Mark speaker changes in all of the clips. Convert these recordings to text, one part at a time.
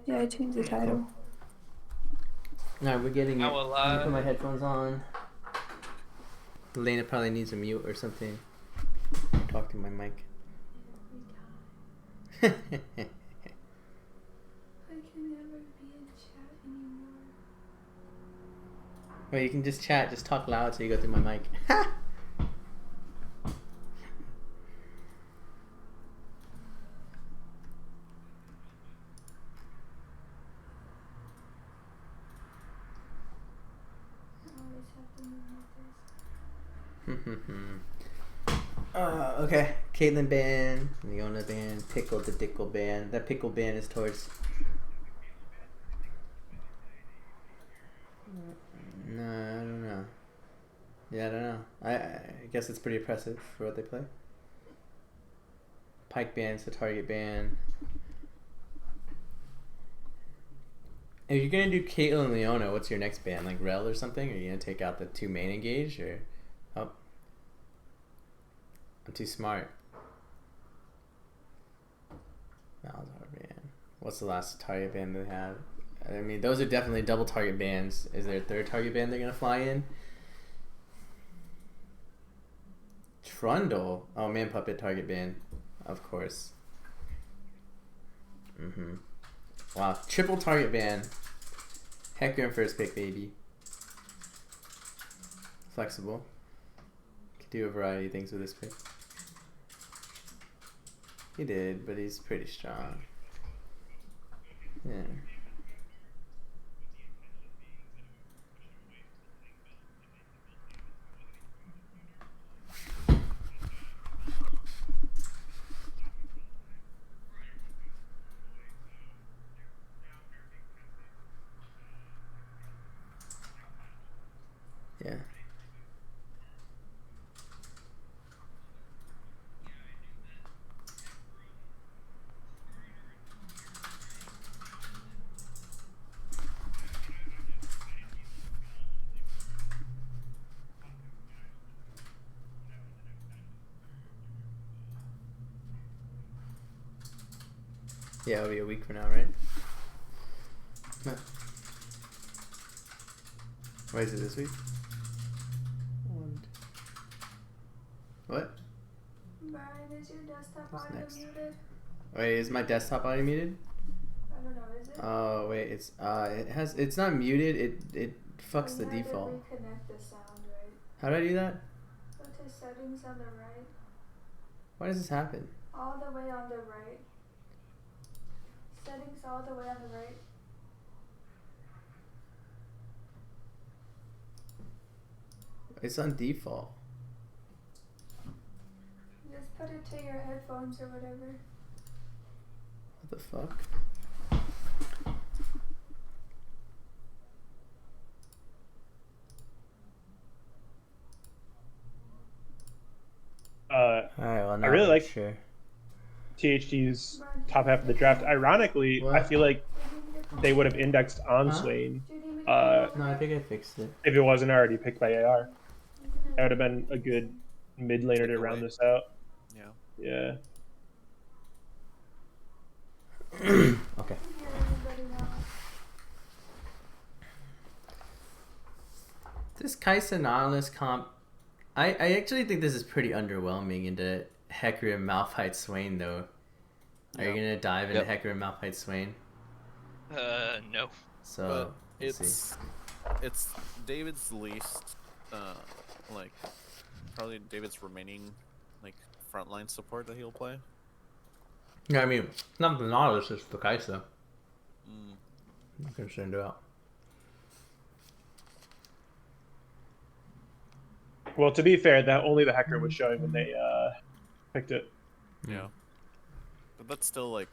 Speaker 1: Yeah, I changed the title.
Speaker 2: Alright, we're getting it.
Speaker 3: I will,
Speaker 2: I'm gonna put my headphones on. Elena probably needs a mute or something. Talk to my mic.
Speaker 1: I can never be in chat anymore.
Speaker 2: Well, you can just chat, just talk loud so you go through my mic.
Speaker 1: I always have to move like this.
Speaker 2: Okay. Caitlyn band, Leona band, Pickle the Dickle band. That Pickle band is towards... No, I don't know. Yeah, I don't know. I guess it's pretty impressive for what they play. Pike band's the target band. If you're gonna do Caitlyn and Leona, what's your next band? Like Rel or something? Are you gonna take out the two main engage or... Oh. I'm too smart. Malzahar band. What's the last target band they have? I mean, those are definitely double target bands. Is there a third target band they're gonna fly in? Trundle. Oh, Man Puppet target band. Of course. Wow, triple target band. Hecker in first pick, baby. Flexible. Could do a variety of things with this pick. He did, but he's pretty strong. Yeah. Yeah. Yeah, it'll be a week from now, right? No. Why is it this week? What?
Speaker 1: Brian, is your desktop
Speaker 2: What's
Speaker 1: audio
Speaker 2: next?
Speaker 1: muted?
Speaker 2: Wait, is my desktop audio muted?
Speaker 1: I don't know, is it?
Speaker 2: Oh wait, it's not muted. It fucks the
Speaker 1: You had to
Speaker 2: default.
Speaker 1: reconnect the sound, right?
Speaker 2: How do I do that?
Speaker 1: Go to settings on the right.
Speaker 2: Why does this happen?
Speaker 1: All the way on the right. Settings all the way on the right.
Speaker 2: It's on default.
Speaker 1: Just put it to your headphones or whatever.
Speaker 2: What the fuck? Alright, well,
Speaker 4: I really like
Speaker 2: sure.
Speaker 4: THD's top half of the draft. Ironically,
Speaker 2: What?
Speaker 4: I feel like they would have indexed on Swain
Speaker 2: No, I think I fixed it.
Speaker 4: if it wasn't already picked by AR. That would have been a good mid laner to round this out.
Speaker 5: Yeah.
Speaker 4: Yeah.
Speaker 2: Okay. This Kaisa Nautilus comp, I actually think this is pretty underwhelming into Hecker and Malphite Swain, though. Are you gonna dive into Hecker and Malphite Swain?
Speaker 3: No.
Speaker 2: So
Speaker 5: But it's David's least like probably David's remaining like frontline support that he'll play.
Speaker 2: Yeah, I mean, not the Nautilus, it's the Kaisa.
Speaker 5: Mm.
Speaker 2: I'm concerned about.
Speaker 4: Well, to be fair, that only the Hecker was showing when they picked it.
Speaker 5: Yeah. But that's still like,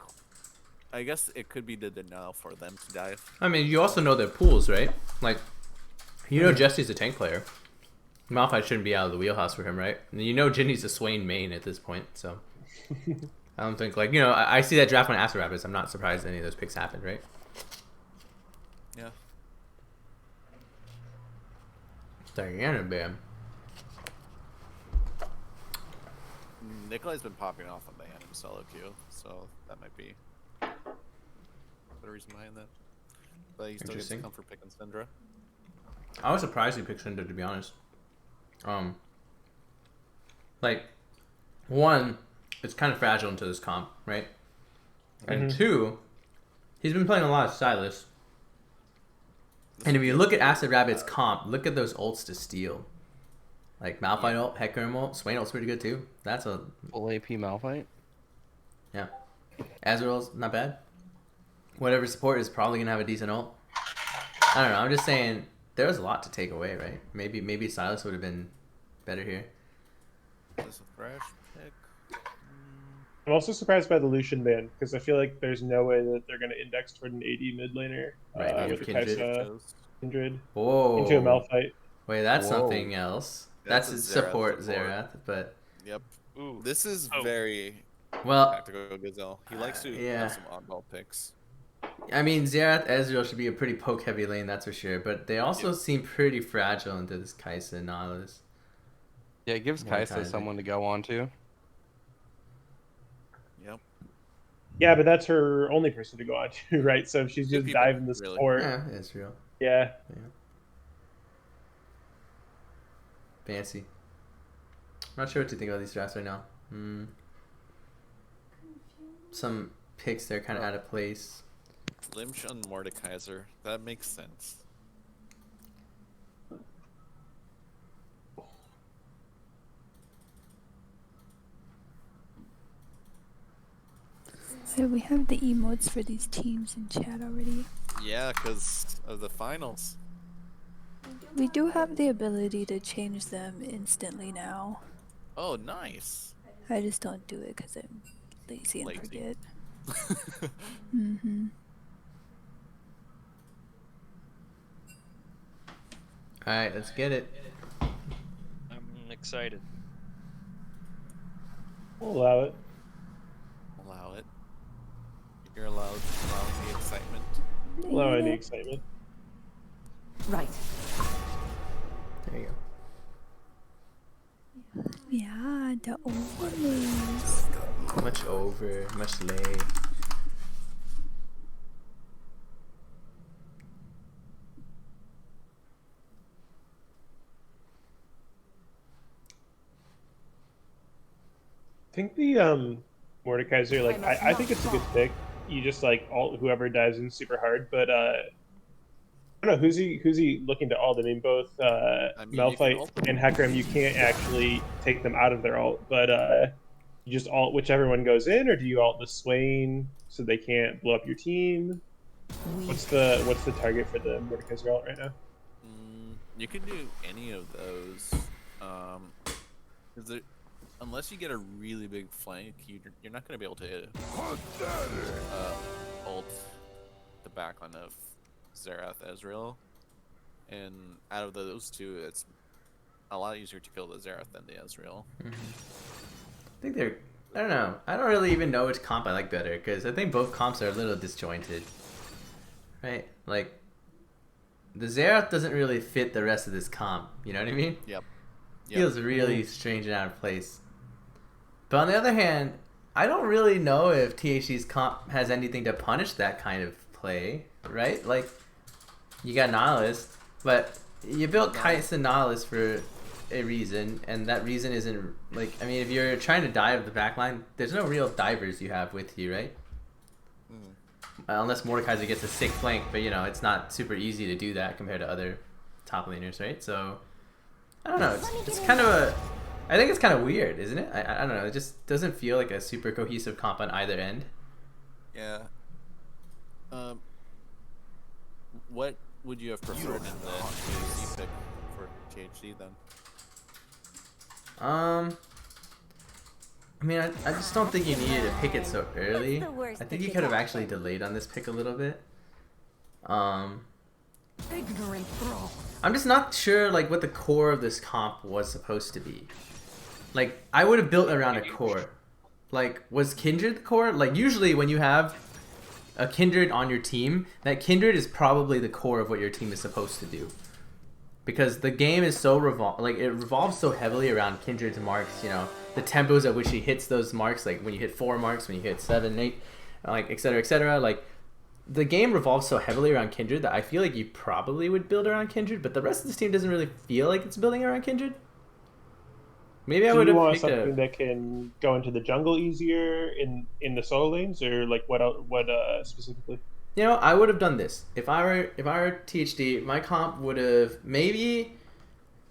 Speaker 5: I guess it could be the denial for them to dive.
Speaker 2: I mean, you also know their pools, right? Like, you know Jesse's a tank player. Malphite shouldn't be out of the wheelhouse for him, right? And you know Jinny's a Swain main at this point, so... I don't think, like, you know, I see that draft on Astro Rapids. I'm not surprised any of those picks happened, right?
Speaker 5: Yeah.
Speaker 2: Diana Bam.
Speaker 5: Nikolai's been popping off on the Hanem solo queue, so that might be. the reason behind that. But he still gets
Speaker 2: Interesting.
Speaker 5: comfort pick and Syndra.
Speaker 2: I was surprised he picked Cinder, to be honest. Like, one, it's kind of fragile into this comp, right? And two, he's been playing a lot of Silas. And if you look at Acid Rabbit's comp, look at those ults to steal. Like Malphite ult, Hecarim ult, Swain ult's pretty good too. That's a
Speaker 6: Full AP Malphite.
Speaker 2: yeah. Azrael's not bad. Whatever support is probably gonna have a decent ult. I don't know. I'm just saying there was a lot to take away, right? Maybe Silas would have been better here.
Speaker 5: This a fresh pick.
Speaker 4: I'm also surprised by the Lucian ban because I feel like there's no way that they're going to index toward an AD mid laner
Speaker 2: Right,
Speaker 4: with the
Speaker 2: Kindred.
Speaker 4: Kai'Sa Kindred
Speaker 2: Whoa.
Speaker 4: into a Malphite.
Speaker 2: Wait, that's
Speaker 6: Whoa.
Speaker 2: something else. That's
Speaker 5: a
Speaker 2: a
Speaker 5: Xerath
Speaker 2: support Xerath, but
Speaker 5: Yep.
Speaker 3: Ooh.
Speaker 5: This is
Speaker 3: Oh.
Speaker 5: very
Speaker 2: well,
Speaker 5: tactical Gazelle. He likes to
Speaker 2: yeah.
Speaker 5: have some oddball picks.
Speaker 2: I mean, Xerath Ezreal should be a pretty poke heavy lane, that's for sure. But they also
Speaker 5: Yep.
Speaker 2: seem pretty fragile into this Kai'Sa and Nautilus.
Speaker 6: Yeah, it gives Kai'Sa
Speaker 2: Mordekaiser.
Speaker 6: someone to go on to.
Speaker 5: Yep.
Speaker 4: Yeah, but that's her only person to go on to, right? So if she's
Speaker 5: Two
Speaker 4: just
Speaker 5: people,
Speaker 4: diving the
Speaker 5: really.
Speaker 4: support,
Speaker 2: Yeah, Ezreal.
Speaker 4: yeah.
Speaker 2: Fancy. I'm not sure what to think about these drafts right now. Some picks they're kind of out of place.
Speaker 5: Limsh on Mordekaiser. That makes sense.
Speaker 7: So we have the emotes for these teams in chat already.
Speaker 5: Yeah, because of the finals.
Speaker 7: We do have the ability to change them instantly now.
Speaker 5: Oh, nice.
Speaker 7: I just don't do it because I'm lazy and
Speaker 5: Lazy.
Speaker 7: forget. Mm-hmm.
Speaker 2: Alright, let's get it.
Speaker 3: I'm excited.
Speaker 4: We'll allow it.
Speaker 5: Allow it. You're allowed the excitement.
Speaker 4: Allow any excitement.
Speaker 8: Right.
Speaker 2: There you go.
Speaker 7: Yeah, the overlays.
Speaker 2: Much over, much lay.
Speaker 4: I think the Mordekaiser, like I think it's a good pick. You just like alt whoever dives in super hard, but I don't know who's he looking to alt. I mean, both
Speaker 5: mean, you can
Speaker 4: Malphite
Speaker 5: alt them.
Speaker 4: and Hecarim, you can't actually take them out of their alt, but you just alt whichever one goes in, or do you alt the Swain so they can't blow up your team? What's the target for the Mordekaiser alt right now?
Speaker 5: You can do any of those. 'Cause unless you get a really big flank, you're not going to be able to ult the backline of Xerath Ezreal. And out of those two, it's a lot easier to kill the Xerath than the Ezreal.
Speaker 2: I think they're. I don't know. I don't really even know which comp I like better because I think both comps are a little disjointed. Right? Like, the Xerath doesn't really fit the rest of this comp. You know what I mean?
Speaker 5: Yep.
Speaker 2: Feels really strange and out of place. But on the other hand, I don't really know if THD's comp has anything to punish that kind of play, right? Like, you got Nautilus, but you built Kai'Sa Nautilus for a reason, and that reason isn't, like, I mean, if you're trying to dive the backline, there's no real divers you have with you, right? Unless Mordekaiser gets a sick flank, but, you know, it's not super easy to do that compared to other top laners, right? So, I don't know, it's kind of a... I think it's kind of weird, isn't it? I don't know. It just doesn't feel like a super cohesive comp on either end.
Speaker 5: Yeah. What would you have preferred in the THD pick for THD then?
Speaker 2: I mean, I just don't think you needed to pick it so early.
Speaker 8: the worst
Speaker 2: I think
Speaker 8: that
Speaker 2: you
Speaker 8: could
Speaker 2: could have
Speaker 8: happen?
Speaker 2: actually delayed on this pick a little bit.
Speaker 8: Ignorant thrall.
Speaker 2: I'm just not sure like what the core of this comp was supposed to be. Like, I would have built around a core. Like, was Kindred the core? Like, usually when you have a Kindred on your team, that Kindred is probably the core of what your team is supposed to do. Because the game is so it revolves so heavily around Kindred's marks, you know, the tempos at which he hits those marks, like when you hit 4 marks, when you hit 7, 8, like, etc., etc. Like, the game revolves so heavily around Kindred that I feel like you probably would build around Kindred, but the rest of this team doesn't really feel like it's building around Kindred. Maybe I
Speaker 4: Do
Speaker 2: would
Speaker 4: you
Speaker 2: have
Speaker 4: want
Speaker 2: picked
Speaker 4: something
Speaker 2: a.
Speaker 4: that can go into the jungle easier in the solo lanes, or like what specifically?
Speaker 2: You know, I would have done this if I were THD. My comp would have maybe.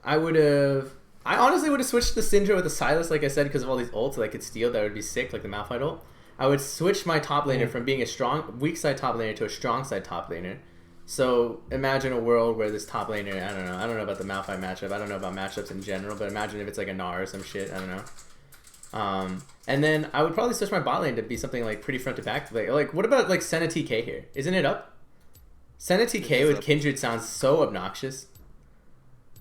Speaker 2: I would have. I honestly would have switched the Syndra with the Silas, like I said, because of all these ults that I could steal. That would be sick, like the Malphite ult. I would switch my top laner from being a strong weak side top laner to a strong side top laner. So imagine a world where this top laner, I don't know about the Malphite matchup. I don't know about matchups in general, but imagine if it's like a Gnar or some shit. I don't know. And then I would probably switch my bot lane to be something like pretty front to back. Like what about like Senna TK here? Isn't it up? Senna TK with Kindred sounds so obnoxious.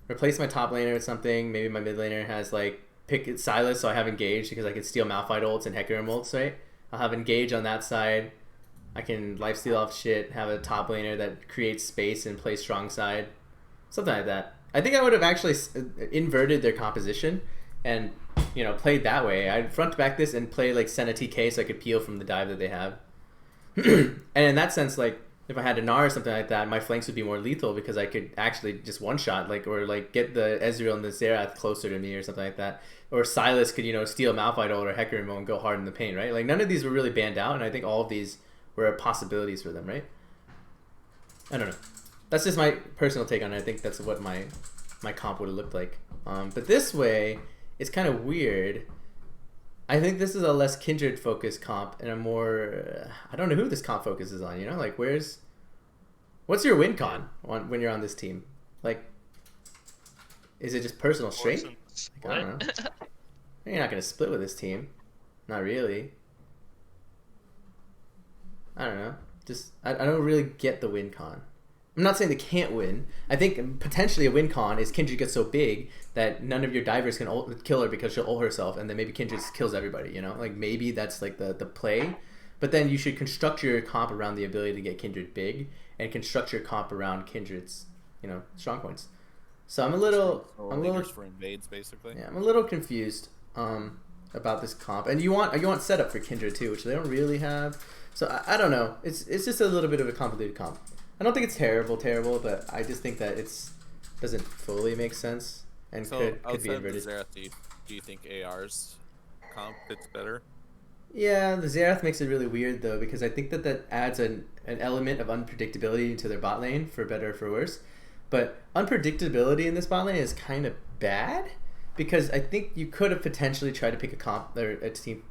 Speaker 2: Replace my top laner with something. Maybe my mid laner has like pick Silas, so I have engaged because I can steal Malphite ults and Hecarim ults, right? I'll have engage on that side. I can lifesteal off shit. Have a top laner that creates space and play strong side, something like that. I think I would have actually inverted their composition and played that way. I'd front back this and play like Senna TK so I could peel from the dive that they have. And in that sense, like if I had a Gnar or something like that, my flanks would be more lethal because I could actually just one shot or get the Ezreal and the Xerath closer to me or something like that. Or Silas could steal Malphite ult or Hecarim ult and go hard in the paint, right? Like none of these were really banned out, and I think all of these were possibilities for them, right? I don't know. That's just my personal take on it. I think that's what my comp would have looked like. But this way, it's kind of weird. I think this is a less Kindred focused comp and a more I don't know who this comp focuses on. Like what's your win con when you're on this team? Like, is it just personal strength? Like, I don't know. You're not gonna split with this team, not really. I don't know. Just I don't really get the win con. I'm not saying they can't win. I think potentially a win con is Kindred gets so big that none of your divers can kill her because she'll ult herself, and then maybe Kindred kills everybody. Like maybe that's like the play. But then you should construct your comp around the ability to get Kindred big, and construct your comp around Kindred's strong points. So I'm a little
Speaker 5: for invades basically.
Speaker 2: Yeah, I'm a little confused about this comp, and you want setup for Kindred too, which they don't really have. So I don't know. It's just a little bit of a complicated comp. I don't think it's terrible, but I just think that doesn't fully make sense and could be inverted.
Speaker 5: Xerath, do you think AR's comp fits better?
Speaker 2: Yeah, the Xerath makes it really weird though, because I think that adds an element of unpredictability into their bot lane, for better or for worse. But unpredictability in this bot lane is kind of bad, because I think you could have potentially tried to pick a comp or a team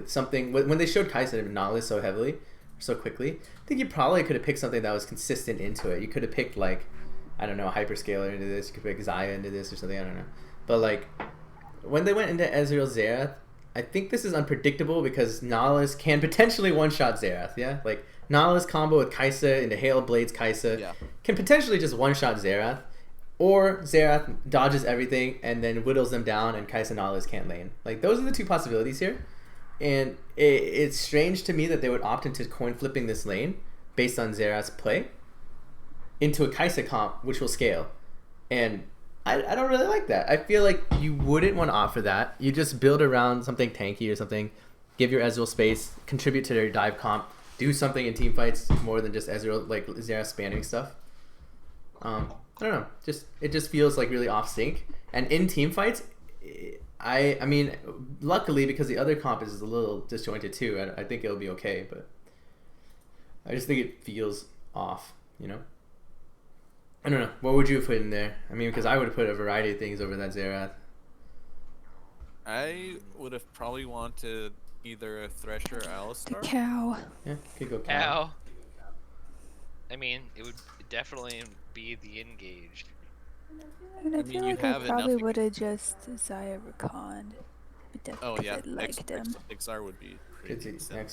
Speaker 2: something when they showed Kai'Sa and Nautilus so heavily, so quickly. I think you probably could have picked something that was consistent into it. You could have picked a hyperscaler into this. You could pick Xayah into this or something. I don't know. But when they went into Ezreal Xerath, I think this is unpredictable because Nautilus can potentially one-shot Xerath. Yeah, Nautilus combo with Kai'Sa into Hail Blades Kai'Sa can potentially just one-shot Xerath, or Xerath dodges everything and then whittles them down, and Kai'Sa Nautilus can't lane. Those are the two possibilities here. And it's strange to me that they would opt into coin flipping this lane based on Xerath's play into a Kai'Sa comp, which will scale. And I don't really like that. I feel like you wouldn't want to opt for that. You just build around something tanky or something, give your Ezreal space, contribute to their dive comp, do something in team fights more than just Ezreal, Xerath spamming stuff. I don't know. It just feels really off sync. And in team fights, I mean, luckily, because the other comp is a little disjointed too, I think it'll be okay, but I just think it feels off, I don't know. What would you have put in there? I mean, because I would have put a variety of things over that Xerath.
Speaker 5: I would have probably wanted either a Thresh or Alistar.
Speaker 7: Cow.
Speaker 2: Yeah, could go cow.
Speaker 3: I mean, it would definitely be the engaged.
Speaker 7: And I
Speaker 5: I
Speaker 7: feel
Speaker 5: mean, you
Speaker 7: like I
Speaker 5: have
Speaker 7: probably
Speaker 5: enough-
Speaker 7: would have just Xayah Rakan.
Speaker 5: Oh yeah,
Speaker 7: I liked him.
Speaker 5: XR would be pretty
Speaker 2: It's
Speaker 5: decent.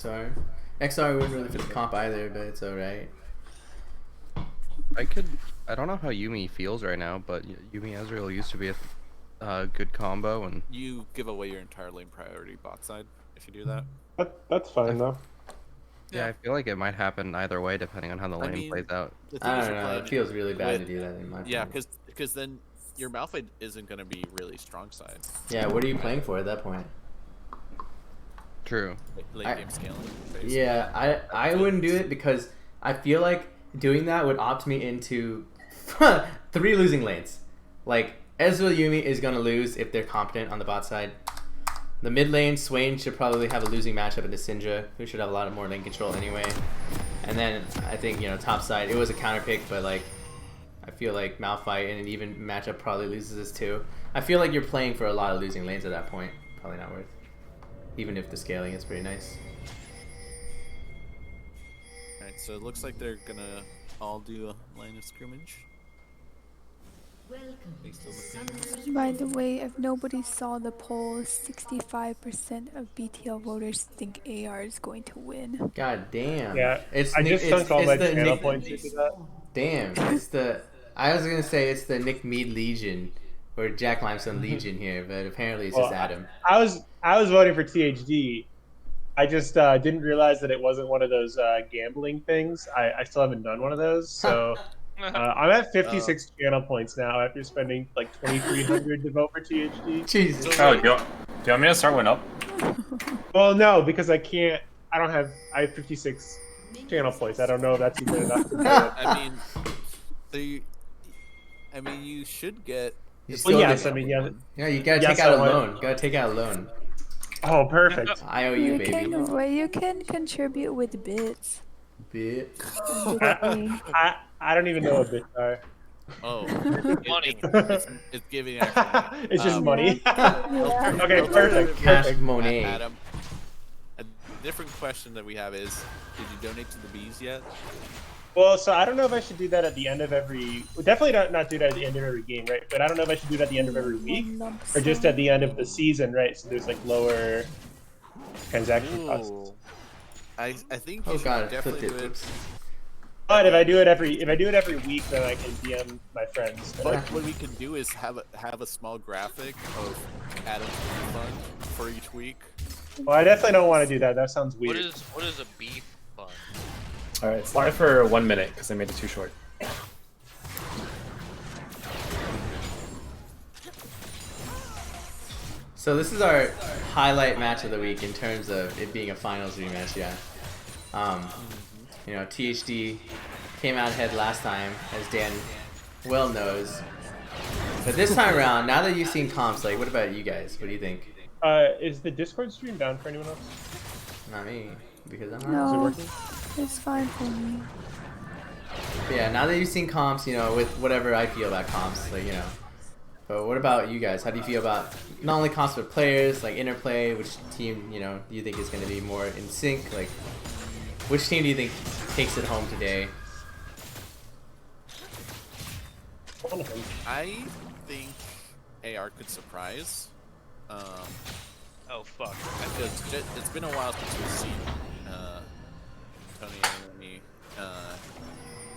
Speaker 2: XR wouldn't really fit the comp either, but it's alright.
Speaker 6: I don't know how Yumi feels right now, but Yumi Ezreal used to be a good combo, and
Speaker 5: You give away your entire lane priority bot side if you do that.
Speaker 4: That's fine though.
Speaker 6: yeah, I feel like it might happen either way depending on how the
Speaker 5: I
Speaker 6: lane
Speaker 5: mean,
Speaker 6: plays out.
Speaker 5: The thing
Speaker 2: I
Speaker 5: is
Speaker 2: don't
Speaker 5: you're
Speaker 2: know.
Speaker 5: playing
Speaker 2: It feels really bad to
Speaker 5: with-
Speaker 2: do that in my
Speaker 5: Yeah,
Speaker 2: opinion.
Speaker 5: because then your Malphite isn't going to be really strong side.
Speaker 2: Yeah, what are you playing for at that point?
Speaker 6: True.
Speaker 5: Late
Speaker 2: I-
Speaker 5: game scaling. Basically.
Speaker 2: Yeah, I wouldn't do it because I feel like doing that would opt me into 3 losing lanes. Like, Ezreal Yumi is going to lose if they're competent on the bot side. The mid lane, Swain should probably have a losing matchup in Syndra, who should have a lot more lane control anyway. And then I think, top side, it was a counter pick, but like, I feel like Malphite in an even matchup probably loses this too. I feel like you're playing for a lot of losing lanes at that point. Probably not worth. Even if the scaling is pretty nice.
Speaker 5: Alright, so it looks like they're gonna all do a line of scrimmage. They still looking-
Speaker 7: By the way, if nobody saw the poll, 65% of BTL voters think AR is going to win.
Speaker 2: God damn.
Speaker 4: Yeah,
Speaker 2: It's
Speaker 4: I
Speaker 2: Nick,
Speaker 4: just sunk all my
Speaker 2: the
Speaker 4: channel
Speaker 2: Nick,
Speaker 4: points into that.
Speaker 2: Damn, it's the. I was gonna say it's the Nick Mead Legion, or Jack Limestone Legion here, but apparently it's just Adam.
Speaker 4: I was voting for THD. I just didn't realize that it wasn't one of those gambling things. I still haven't done one of those, so I'm at 56 channel points now after spending like 2,300 to vote for THD.
Speaker 2: Jesus.
Speaker 9: Oh, do you want me to start one up?
Speaker 4: Well, no, because I can't. I have 56 channel points. I don't know if that's even enough.
Speaker 5: I mean, you should get.
Speaker 4: Well, yes, I mean, yeah.
Speaker 2: Yeah, you gotta
Speaker 4: Yes,
Speaker 2: take out a
Speaker 4: I want-
Speaker 2: loan. Gotta take out a loan.
Speaker 4: Oh, perfect.
Speaker 2: IOU,
Speaker 7: You
Speaker 2: baby.
Speaker 7: you can contribute with bits.
Speaker 2: Bit.
Speaker 4: I don't even know what bits are.
Speaker 5: Oh,
Speaker 3: Money.
Speaker 5: it's giving actually.
Speaker 4: It's just money.
Speaker 7: Yeah.
Speaker 4: Okay, perfect.
Speaker 2: Cash
Speaker 4: Perfect.
Speaker 2: Monet.
Speaker 5: Adam, a different question that we have is, did you donate to the bees yet?
Speaker 4: Well, so I don't know if I should do that at the end of every. Well, definitely not do that at the end of every game, right? But I don't know if I should do that at the end of every week or just at the end of the season, right? So there's like lower transaction costs.
Speaker 5: Ooh. I think you
Speaker 2: Oh
Speaker 5: should
Speaker 2: god, I
Speaker 5: definitely
Speaker 2: flipped it.
Speaker 5: do it.
Speaker 2: Oops.
Speaker 4: But if I do it every week, then I can DM my friends.
Speaker 5: What we can do is have a small graphic of Adam's fund for each week.
Speaker 4: Well, I definitely don't want to do that. That sounds weird.
Speaker 3: What is a beef fun?
Speaker 9: Alright, slide for 1 minute because I made it too short.
Speaker 2: So this is our highlight match of the week in terms of it being a finals rematch, yeah. THD came out ahead last time, as Dan well knows. But this time around, now that you've seen comps, like, what about you guys? What do you think?
Speaker 4: Is the Discord stream down for anyone else?
Speaker 2: Not me, because I'm not.
Speaker 4: Is it
Speaker 7: No,
Speaker 4: working?
Speaker 7: it's fine for me.
Speaker 2: But yeah, now that you've seen comps, with whatever I feel about comps, like, But what about you guys? How do you feel about not only comps but players, like interplay? Which team, do you think is going to be more in sync? Like, which team do you think takes it home today?
Speaker 5: I think AR could surprise.
Speaker 3: Oh fuck.
Speaker 5: It's been a while since we've seen Tony and me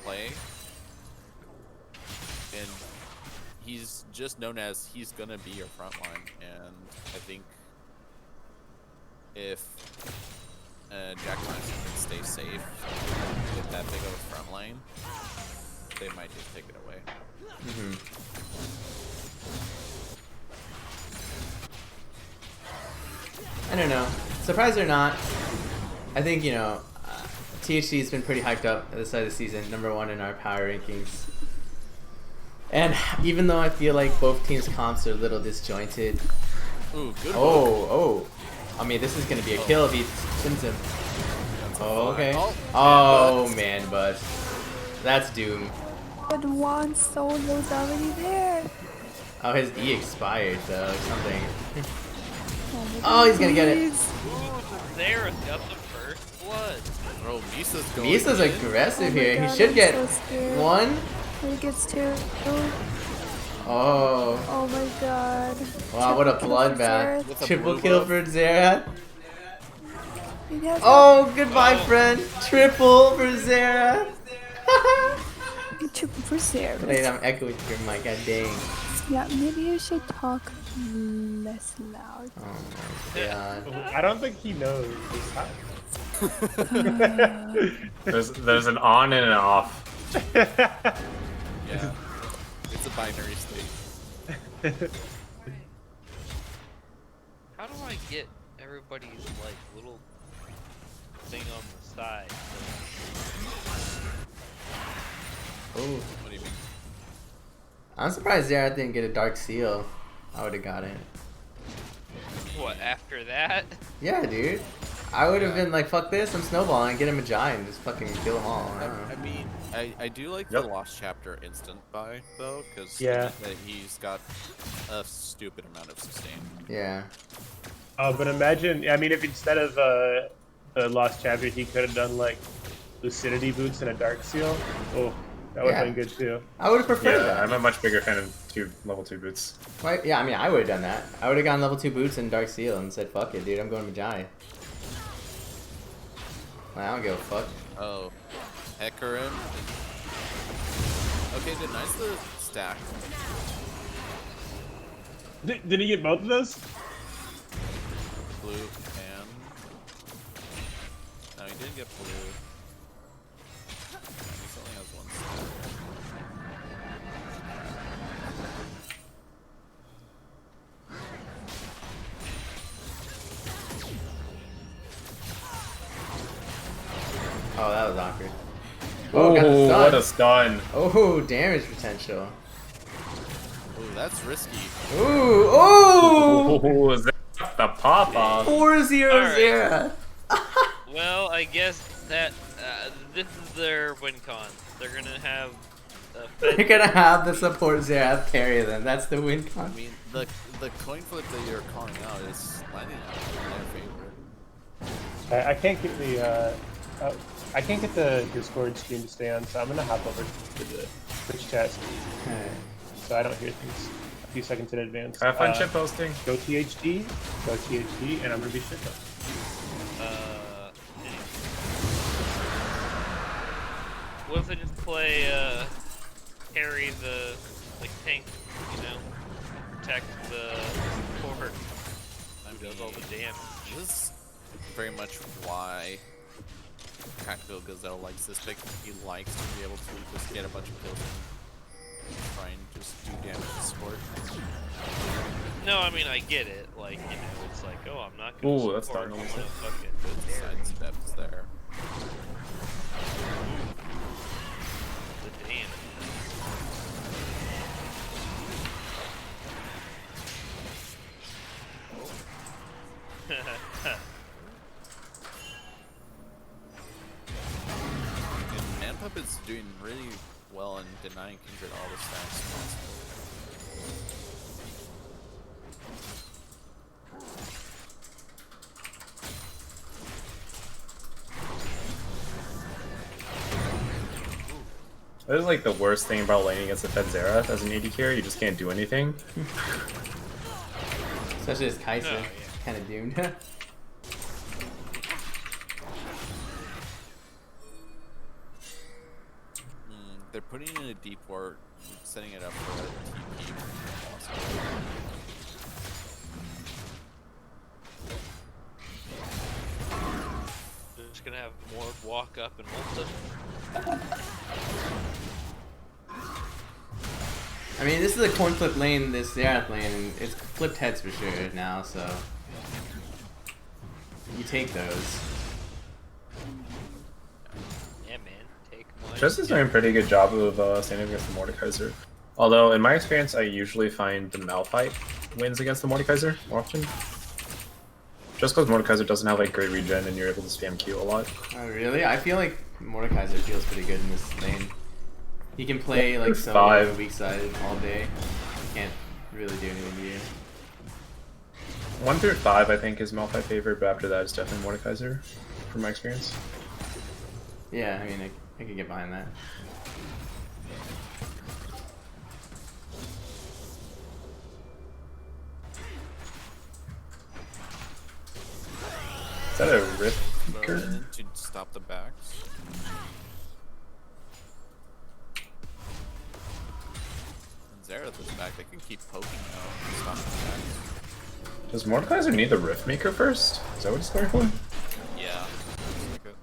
Speaker 5: play, and he's just known as he's gonna be your front line, and I think if Jack Lines can stay safe with that big of a front line, they might just take it away.
Speaker 2: I don't know. Surprised or not, I think, THD has been pretty hyped up at the start of the season, #1 in our power rankings. And even though I feel like both teams' comps are a little disjointed.
Speaker 5: Ooh, good.
Speaker 2: Oh. I mean, this is going to be a kill if he spins him. Oh, okay.
Speaker 5: Oh,
Speaker 2: man, bud. That's doom.
Speaker 7: But one solo's already there.
Speaker 2: Oh, his E expired, though, or something. Oh, he's gonna get it.
Speaker 3: There got the first blood.
Speaker 5: Bro, Misa's going
Speaker 2: Misa's
Speaker 5: in.
Speaker 2: aggressive
Speaker 7: Oh my
Speaker 2: here.
Speaker 7: God,
Speaker 2: He should
Speaker 7: I'm
Speaker 2: get
Speaker 7: so scared.
Speaker 2: 1.
Speaker 7: He gets 2.
Speaker 2: Oh.
Speaker 7: Oh my god.
Speaker 2: Wow, what a
Speaker 7: Triple kill for
Speaker 2: bloodbath.
Speaker 5: With a
Speaker 2: Triple
Speaker 5: blue
Speaker 2: kill
Speaker 5: buff.
Speaker 2: for Xerath.
Speaker 7: He has
Speaker 2: Oh, goodbye, friend. Triple for Xerath.
Speaker 7: a triple for Sarah.
Speaker 2: Wait, I'm echoing your mic. God dang.
Speaker 7: Yeah, maybe you should talk less loud.
Speaker 2: Oh my god.
Speaker 4: I don't think he knows.
Speaker 9: There's an on and an off.
Speaker 5: Yeah, it's a binary state.
Speaker 3: How do I get everybody's like little thing on the side?
Speaker 2: Oh,
Speaker 5: What do you mean?
Speaker 2: I'm surprised Zerath didn't get a Dark Seal. I would have got it.
Speaker 3: What, after that?
Speaker 2: Yeah, dude. I would have
Speaker 5: Yeah.
Speaker 2: been like, fuck this, I'm snowballing, get him a giant, and just fucking kill them all. I don't know.
Speaker 5: I mean, I do like
Speaker 9: Yep.
Speaker 5: the Lost Chapter instant buy, though, because
Speaker 4: Yeah.
Speaker 5: he's got a stupid amount of sustain.
Speaker 2: Yeah.
Speaker 4: Oh, but imagine, I mean, if instead of the Lost Chapter, he could have done like Lucidity boots and a Dark Seal. Oh, that would have
Speaker 2: Yeah.
Speaker 4: been good too.
Speaker 2: I would have preferred
Speaker 9: Yeah,
Speaker 2: that.
Speaker 9: I'm a much bigger fan of level 2 boots.
Speaker 2: Right? Yeah, I mean, I would have done that. I would have gone level 2 boots and Dark Seal and said, fuck it, dude, I'm going Magi. Like, I don't give a fuck.
Speaker 5: Oh, Hecarim. Okay, did nice the stack.
Speaker 4: Did he get both of those?
Speaker 5: Blue and... No, he didn't get blue. He only has one stack.
Speaker 2: Oh, that was awkward. Oh, got the
Speaker 9: Oh,
Speaker 2: stun.
Speaker 9: what a stun.
Speaker 2: Oh, damage potential.
Speaker 5: Ooh, that's risky.
Speaker 2: Ooh, oh!
Speaker 9: Oh, is that the pop off?
Speaker 2: 4-0
Speaker 3: Alright.
Speaker 2: Zera.
Speaker 3: Well, I guess that this is their win con. They're gonna have
Speaker 2: They're gonna have the support Zerath carry them. That's the win
Speaker 5: I
Speaker 2: con.
Speaker 5: mean, the coin flip that you're calling out is landing out in their favor.
Speaker 4: I can't get the I can't get the Discord stream to stay on, so I'm gonna hop over to the Twitch chat so I don't hear things a few seconds in advance.
Speaker 9: Have fun shit posting.
Speaker 4: Go THD, and I'm gonna be shit posting.
Speaker 3: What if they just play carry the tank, you know, protect the support, who does all the damage.
Speaker 5: This is very much why Practical Gazelle likes this pick. He likes to be able to just get a bunch of kills and try and just do damage to support.
Speaker 3: No, I mean I get it. Like, you know, it's like, oh, I'm not gonna
Speaker 9: Ooh, that's
Speaker 3: support.
Speaker 9: starting
Speaker 3: I'm
Speaker 9: to
Speaker 3: gonna
Speaker 9: look
Speaker 3: fucking
Speaker 5: Good sidesteps there.
Speaker 3: the damage.
Speaker 5: And Manpup is doing really well in denying Kindred all the stacks possible.
Speaker 9: That is like the worst thing about laning against the Fed Zerath as an AD carry. You just can't do anything.
Speaker 2: Especially as Kai'Sa.
Speaker 3: No, yeah.
Speaker 2: Kind of doomed.
Speaker 5: They're putting in a deep ward, setting it up for a TP. Possibly.
Speaker 3: They're just gonna have more walk up and ult them.
Speaker 2: I mean, this is a coin flip lane, this Zerath lane, and it's flipped heads for sure now, so you take those.
Speaker 3: Yeah, man, take one.
Speaker 9: Just is doing a pretty good job of standing against the Mordekaiser. Although, in my experience, I usually find the Malphite wins against the Mordekaiser more often. Just because Mordekaiser doesn't have like great regen and you're able to spam Q a lot.
Speaker 2: Oh, really? I feel like Mordekaiser feels pretty good in this lane. He can play like so
Speaker 9: Five.
Speaker 2: on the weak side all day. Can't really do anything to you.
Speaker 9: 1 through 5, I think, is Malphite favorite, but after that, it's definitely Mordekaiser, from my experience.
Speaker 2: Yeah, I mean, I could get behind that.
Speaker 9: Is that a Rift
Speaker 5: Throw it
Speaker 9: Maker?
Speaker 5: in to stop the backs. And Zerath is back. They can keep poking now and stop the backs.
Speaker 9: Does Mordekaiser need the Rift Maker first? Is that what it's going for?
Speaker 5: Yeah. Looks like it.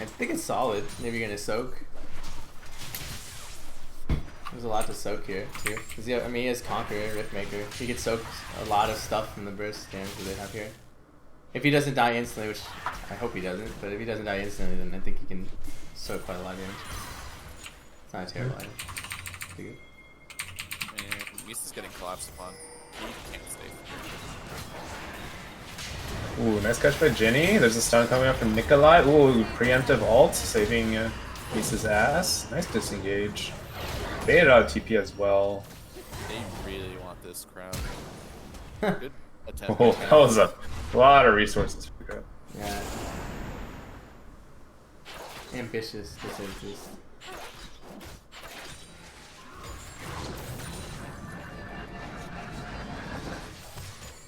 Speaker 2: I think it's solid. Maybe you're gonna soak. There's a lot to soak here, too. 'Cause I mean, he has Conqueror, Riftmaker. He could soak a lot of stuff from the burst damage that they have here. If he doesn't die instantly, which I hope he doesn't, but if he doesn't die instantly, then I think he can soak quite a lot of damage. Not a terrible item. Pretty good.
Speaker 5: And Misa's getting collapsed upon. He can't stay.
Speaker 9: Ooh, nice catch by Jinny. There's a stun coming up from Nikolai. Ooh, preemptive ult, saving Misa's ass. Nice disengage. Baited out TP as well.
Speaker 5: They really want this crowd. Good attempt.
Speaker 9: Oh, that was a lot of resources for the crowd.
Speaker 2: Yeah. Ambitious decisions.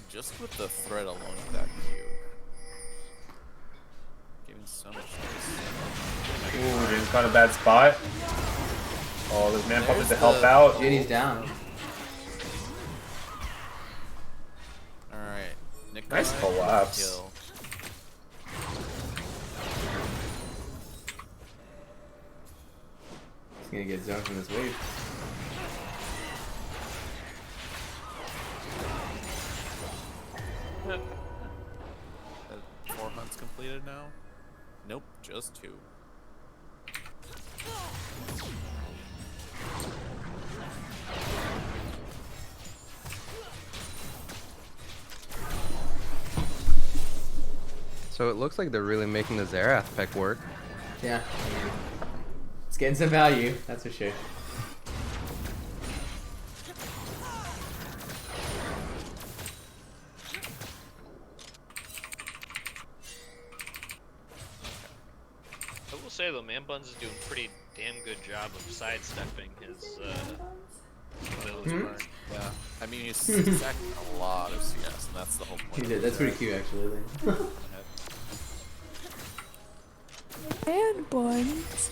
Speaker 5: Just with the threat alone of that Q. Giving so much space.
Speaker 9: Ooh, Jinny's caught a bad spot. Oh, there's man puppet to help out.
Speaker 2: Jinny's down.
Speaker 5: Alright.
Speaker 9: Nice collapse.
Speaker 5: Kill.
Speaker 2: He's gonna get zoned from this wave.
Speaker 5: That 4 hunts completed now? Nope, just 2.
Speaker 6: So it looks like they're really making the Xerath pick work.
Speaker 2: Yeah. It's getting some value, that's for sure.
Speaker 3: I will say though, Man Buns is doing a pretty damn good job of sidestepping his ability.
Speaker 5: Yeah. I mean, he's stacking a lot of CS, and that's the whole point.
Speaker 2: He did, that's pretty cute actually.
Speaker 7: And buns.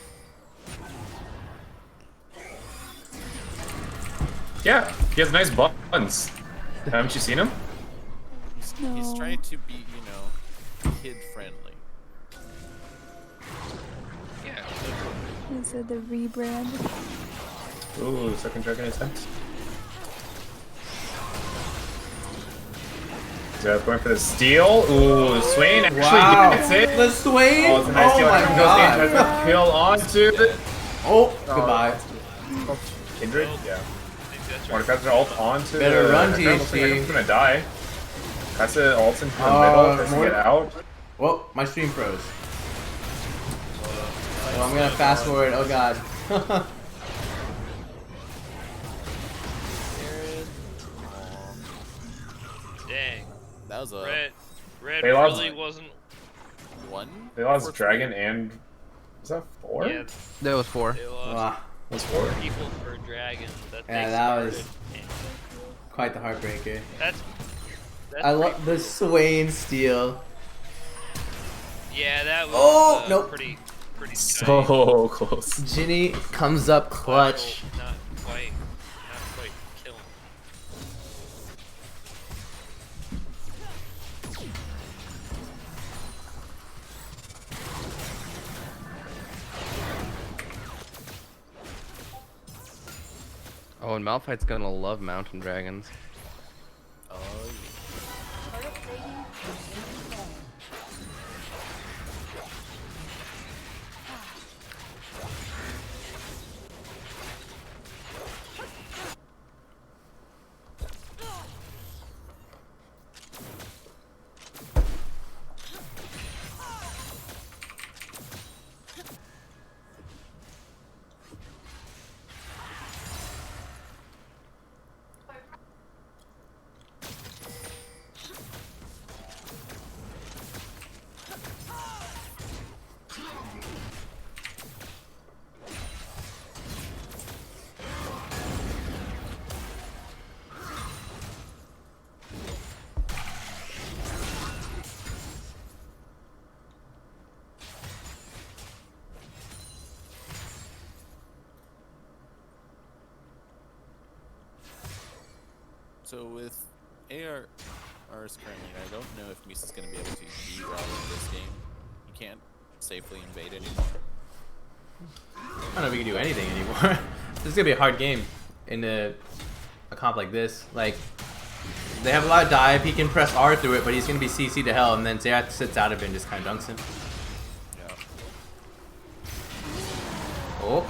Speaker 9: Yeah, he has nice buns. Haven't you seen him?
Speaker 5: He's
Speaker 7: No.
Speaker 5: trying to be, you know, kid friendly.
Speaker 3: Yeah.
Speaker 7: Is it the rebrand?
Speaker 9: Ooh, second dragon attempt. Xerath going for the steal. Ooh, Swain actually gets it.
Speaker 2: The Swain!
Speaker 9: Oh, it's a nice steal.
Speaker 2: my god!
Speaker 9: Tries to kill onto the
Speaker 2: Oh, goodbye.
Speaker 9: Kindred. Yeah.
Speaker 3: I think that's right.
Speaker 9: Mordekaiser ult onto
Speaker 2: Better
Speaker 9: the
Speaker 2: run,
Speaker 9: Looks like
Speaker 2: THD.
Speaker 9: he's gonna die. Kasa ults into the
Speaker 2: Oh,
Speaker 9: middle, tries to
Speaker 2: Morde-
Speaker 9: get out.
Speaker 2: Well, my stream froze. Oh, I'm gonna fast forward. Oh god.
Speaker 3: Dang.
Speaker 5: That was a
Speaker 3: Red
Speaker 9: They lost-
Speaker 3: really wasn't.
Speaker 5: 1.
Speaker 9: They lost dragon and was that 4?
Speaker 3: Yeah,
Speaker 6: That was 4.
Speaker 3: they lost
Speaker 2: Wow.
Speaker 9: That's 4.
Speaker 3: people for dragon. That
Speaker 2: Yeah,
Speaker 3: they
Speaker 2: that was
Speaker 3: started.
Speaker 2: quite the heartbreaker.
Speaker 3: That's
Speaker 2: I love the Swain steal.
Speaker 3: Yeah, that was
Speaker 2: Oh, nope.
Speaker 3: pretty tight.
Speaker 9: So close.
Speaker 2: Ginny comes up clutch.
Speaker 3: Not quite killing.
Speaker 6: Oh, and Malphite's gonna love mountain dragons.
Speaker 5: Oh, So with ARRs currently, I don't know if Misa's going to be able to de-route in this game. You can't safely invade anymore.
Speaker 2: I don't know if we can do anything anymore. This is gonna be a hard game in a comp like this. Like, they have a lot of dive. He can press R through it, but he's gonna be CC to hell, and then Xerath sits out of it and just kind of dunks him.
Speaker 5: Yeah.
Speaker 2: Oh,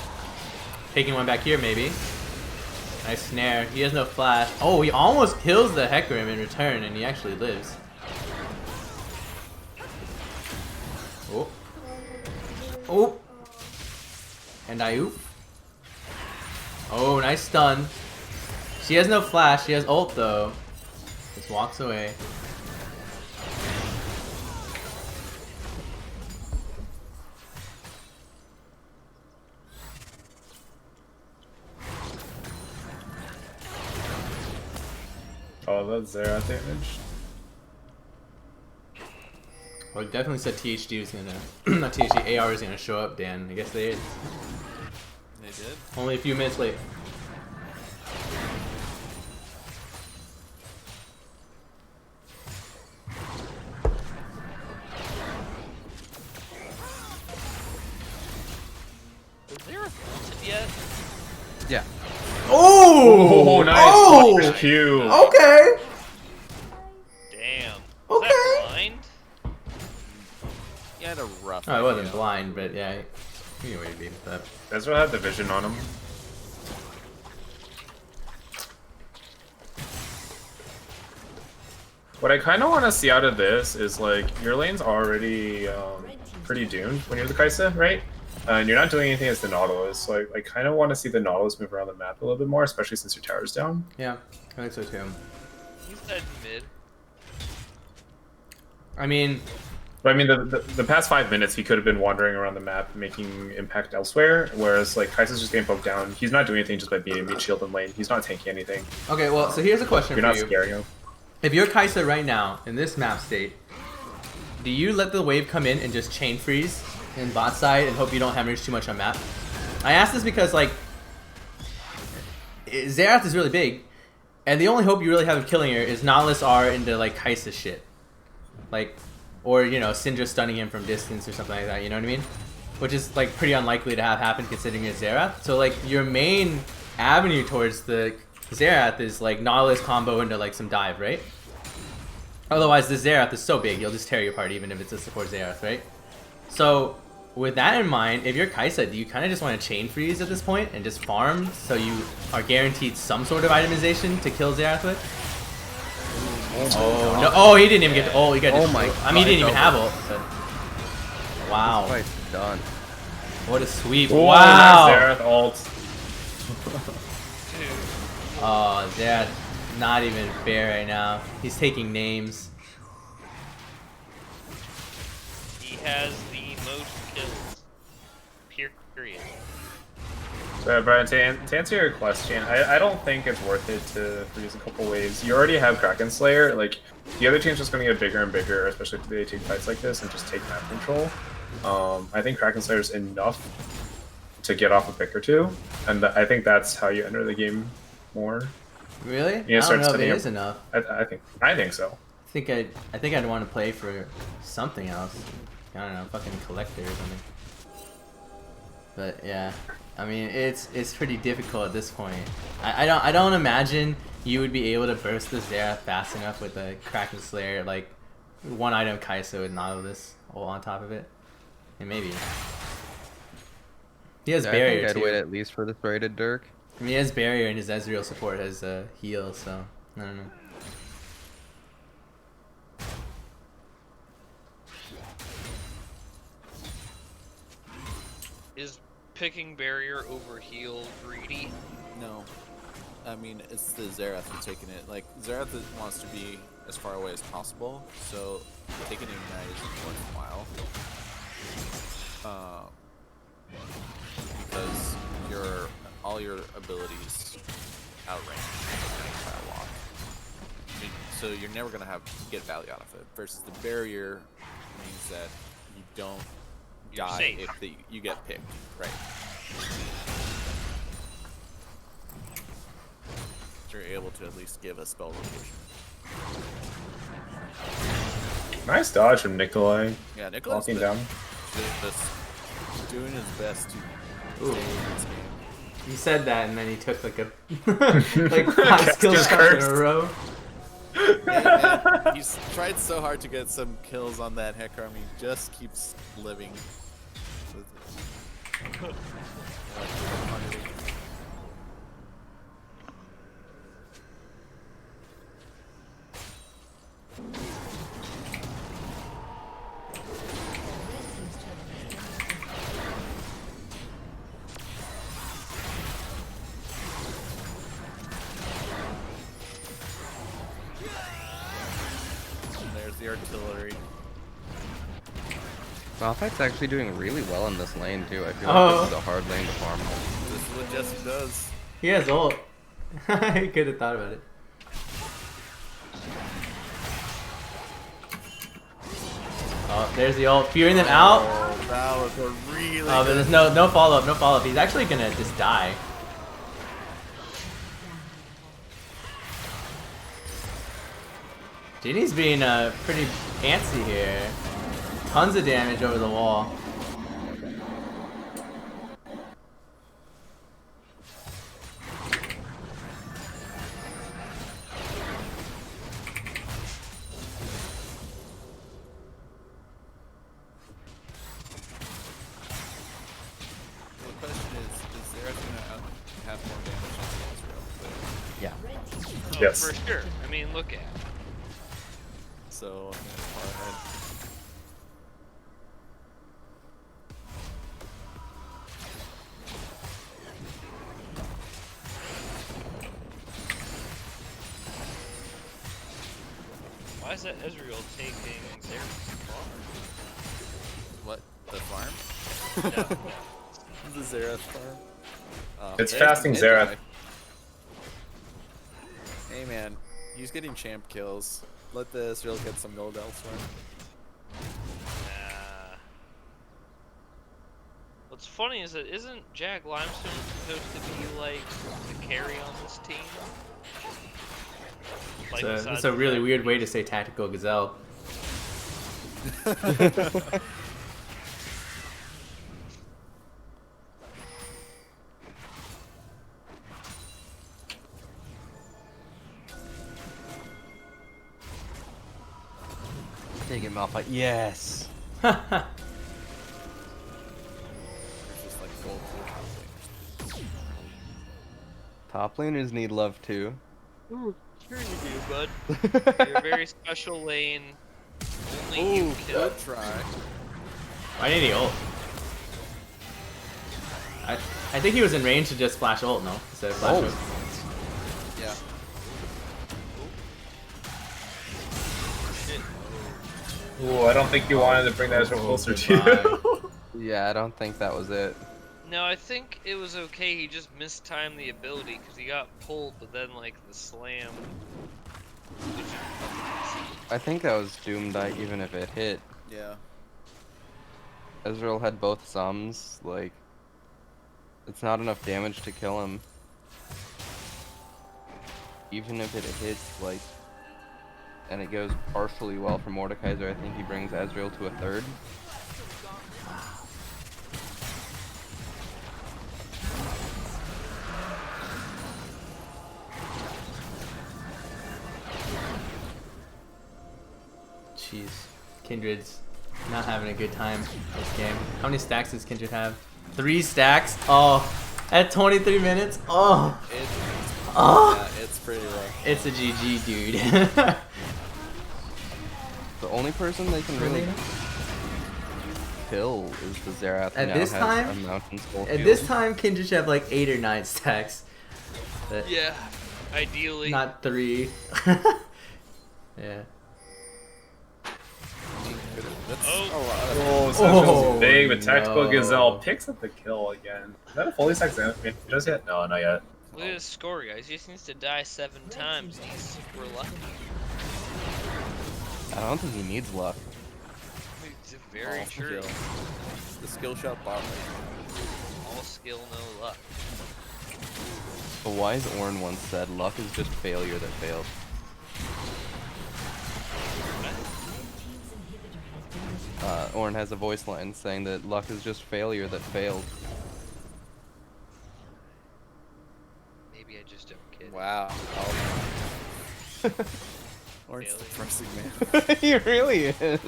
Speaker 2: Taking one back here, maybe. Nice snare. He has no flash. Oh, he almost kills the Hecarim in return, and he actually lives. Oh. Oh. And Ayup. Oh, nice stun. She has no flash. She has ult, though. Just walks away.
Speaker 9: Oh, that's Xerath damage.
Speaker 2: Well, it definitely said THD was gonna, not THD, AR was gonna show up, Dan. I guess they did.
Speaker 5: They did?
Speaker 2: Only a few minutes late.
Speaker 3: Is there a ulted yet?
Speaker 6: Yeah.
Speaker 2: Oh!
Speaker 9: nice.
Speaker 2: Oh!
Speaker 9: Q.
Speaker 2: Okay!
Speaker 3: Damn. Is
Speaker 2: Okay.
Speaker 3: that blind?
Speaker 5: He had a rough
Speaker 2: Oh, I wasn't
Speaker 5: idea.
Speaker 2: blind, but yeah. You knew where you'd be with that.
Speaker 9: Ezra had the vision on him. What I kind of want to see out of this is like your lane's already pretty doomed when you're the Kaisa, right? And you're not doing anything as the Nautilus, so I kind of want to see the Nautilus move around the map a little bit more, especially since your tower's down.
Speaker 2: Yeah, I think so too.
Speaker 3: He's dead mid.
Speaker 2: I mean,
Speaker 9: But I mean, the past 5 minutes he could have been wandering around the map making impact elsewhere, whereas like Kaisa's just getting poked down. He's not doing anything just by being a mid shield in lane. He's not tanking anything.
Speaker 2: okay, well, so here's a question
Speaker 9: You're
Speaker 2: for
Speaker 9: not
Speaker 2: you.
Speaker 9: scaring him.
Speaker 2: If you're Kaisa right now, in this map state, do you let the wave come in and just chain freeze in bot side and hope you don't hemorrhage too much on map? I ask this because, like, Xerath is really big, and the only hope you really have of killing her is Nautilus R into, like, Kaisa shit. Like, or, you know, Syndra stunning him from distance or something like that, you know what I mean? Which is, like, pretty unlikely to have happen considering it's Xerath. So, like, your main avenue towards the Xerath is, like, Nautilus combo into, like, some dive, right? Otherwise, the Xerath is so big, you'll just tear you apart even if it's a support Xerath, right? So, with that in mind, if you're Kaisa, do you kind of just want to chain freeze at this point and just farm so you are guaranteed some sort of itemization to kill Xerath with? Oh, no. Oh, he didn't even get to ult. He got
Speaker 6: Oh
Speaker 2: to
Speaker 6: my
Speaker 2: I mean, he didn't even have
Speaker 6: God.
Speaker 2: ult. But... Wow.
Speaker 6: This fight's done.
Speaker 2: What a sweep.
Speaker 9: Oh,
Speaker 2: Wow.
Speaker 9: nice Xerath ult.
Speaker 2: Oh, Xerath, not even fair right now. He's taking names.
Speaker 3: He has the most kills. Period.
Speaker 9: So, Brian, to answer your question, I don't think it's worth it to freeze a couple waves. You already have Kraken Slayer. Like, the other team's just going to get bigger and bigger, especially if they take fights like this and just take map control. I think Kraken Slayer's enough to get off a pick or two, and I think that's how you enter the game more.
Speaker 2: Really?
Speaker 9: Yeah,
Speaker 2: I
Speaker 9: start
Speaker 2: don't know if
Speaker 9: setting
Speaker 2: it
Speaker 9: up-
Speaker 2: is enough.
Speaker 9: I think so.
Speaker 2: I think I'd want to play for something else. I don't know, fucking collector or something. But yeah, I mean it's pretty difficult at this point. I don't imagine you would be able to burst the Xerath fast enough with the Kraken Slayer, like one item Kaisa with Nautilus all on top of it. And maybe he has
Speaker 6: Yeah,
Speaker 2: barrier
Speaker 6: I think I'd
Speaker 2: too.
Speaker 6: wait at least for the threaded Dirk.
Speaker 2: I mean, he has barrier and his Ezreal support has heal, so I don't know.
Speaker 3: Is picking barrier over heal greedy?
Speaker 5: No. I mean, it's the Xerath who's taking it. Like, Xerath wants to be as far away as possible, so taking Ignite isn't worthwhile. Because all your abilities outrange by a lot. I mean, so you're never going to get value out of it. Versus the barrier means that you don't
Speaker 3: You're
Speaker 5: die
Speaker 3: safe.
Speaker 5: if you get picked, right? You're able to at least give a spell rotation.
Speaker 9: Nice dodge from Nikolai.
Speaker 5: Yeah, Nicholas
Speaker 9: Walking down.
Speaker 5: doing his best to
Speaker 2: Ooh.
Speaker 5: stay in this game.
Speaker 2: He said that and then he took like a like 5 skill
Speaker 9: Just
Speaker 2: shots in
Speaker 9: cursed.
Speaker 2: a row.
Speaker 5: Yeah, man, he's tried so hard to get some kills on that Hecarim. He just keeps living. With it. artillery.
Speaker 6: Malphite's actually doing really well in this lane too. I feel
Speaker 2: Oh.
Speaker 6: like this is a hard lane to farm.
Speaker 5: This is what Jesse does.
Speaker 2: He has ult. He could have thought about it. Oh, there's the ult. Fearing them out.
Speaker 5: Oh, that was a really
Speaker 2: Oh, but there's no follow up, no follow up. He's actually gonna just die. Ginny's being pretty antsy here. Tons of damage over the wall.
Speaker 5: The question is Zerath gonna have more damage than Ezreal? But,
Speaker 6: Yeah.
Speaker 3: Oh,
Speaker 9: Yes.
Speaker 3: for sure. I mean, look at.
Speaker 5: so, far ahead.
Speaker 3: Why is that Ezreal taking Zerath's farm?
Speaker 5: What? The farm?
Speaker 3: No.
Speaker 5: The Zerath farm?
Speaker 9: It's
Speaker 5: there's
Speaker 9: fasting
Speaker 5: the
Speaker 9: Zerath.
Speaker 5: mid-dive. Hey man, he's getting champ kills. Let the Ezreal get some gold elsewhere.
Speaker 3: Nah. What's funny is that isn't Jack Limestone supposed to be like the carry on this team? Like,
Speaker 2: It's
Speaker 3: besides
Speaker 2: a
Speaker 3: the
Speaker 2: really
Speaker 3: fact
Speaker 2: weird
Speaker 3: that
Speaker 2: way to
Speaker 3: he's-
Speaker 2: say tactical gazelle.
Speaker 6: Take it, Malphite. Yes.
Speaker 5: There's just like gold things.
Speaker 6: Top laners need love too.
Speaker 3: Sure you do, bud. You're a very special lane. Only you
Speaker 5: Ooh,
Speaker 3: kill.
Speaker 5: good try.
Speaker 2: Why did he ult? I think he was in range to just flash ult, no? Instead of flash
Speaker 6: Oh.
Speaker 2: ult.
Speaker 5: Yeah.
Speaker 9: Ooh, I don't think you wanted to bring that Ezreal closer to you.
Speaker 6: Yeah, I don't think that was it.
Speaker 3: No, I think it was okay. He just mistimed the ability because he got pulled, but then like the slam.
Speaker 6: I think that was doomed even if it hit.
Speaker 5: Yeah.
Speaker 6: Ezreal had both sums, like it's not enough damage to kill him. Even if it hits, like, and it goes partially well for Mordekaiser, I think he brings Ezreal to a third.
Speaker 2: Jeez. Kindred's not having a good time this game. How many stacks does Kindred have? 3 stacks? Oh, at 23 minutes? Oh,
Speaker 5: Yeah, it's pretty rough.
Speaker 2: it's a GG, dude.
Speaker 6: The only person they can really kill is the Zerath. who
Speaker 2: At
Speaker 6: now
Speaker 2: this
Speaker 6: has
Speaker 2: time?
Speaker 6: a mountain skull
Speaker 2: At
Speaker 6: field.
Speaker 2: this time, Kindred should have like 8 or 9 stacks. But
Speaker 3: Yeah, ideally.
Speaker 2: not 3. Yeah.
Speaker 5: That's
Speaker 3: Oh.
Speaker 5: a lot of
Speaker 9: Oh, Session's
Speaker 2: Oh,
Speaker 9: big, but Tactical
Speaker 2: no.
Speaker 9: Gazelle picks up the kill again. Is that a fully stacked Xanath just yet? No, not yet.
Speaker 3: Look at his score, guys. He just needs to die 7 times. He's super lucky.
Speaker 6: I don't think he needs luck.
Speaker 3: It's very
Speaker 5: all
Speaker 3: true.
Speaker 5: skill. The skill shot bot lane.
Speaker 3: All skill, no luck.
Speaker 6: A wise Ornn once said, luck is just failure that failed. Ornn has a voice line saying that luck is just failure that failed.
Speaker 3: Maybe I just don't kid.
Speaker 5: Wow. Or it's
Speaker 3: Failure.
Speaker 5: depressing, man.
Speaker 6: He really is.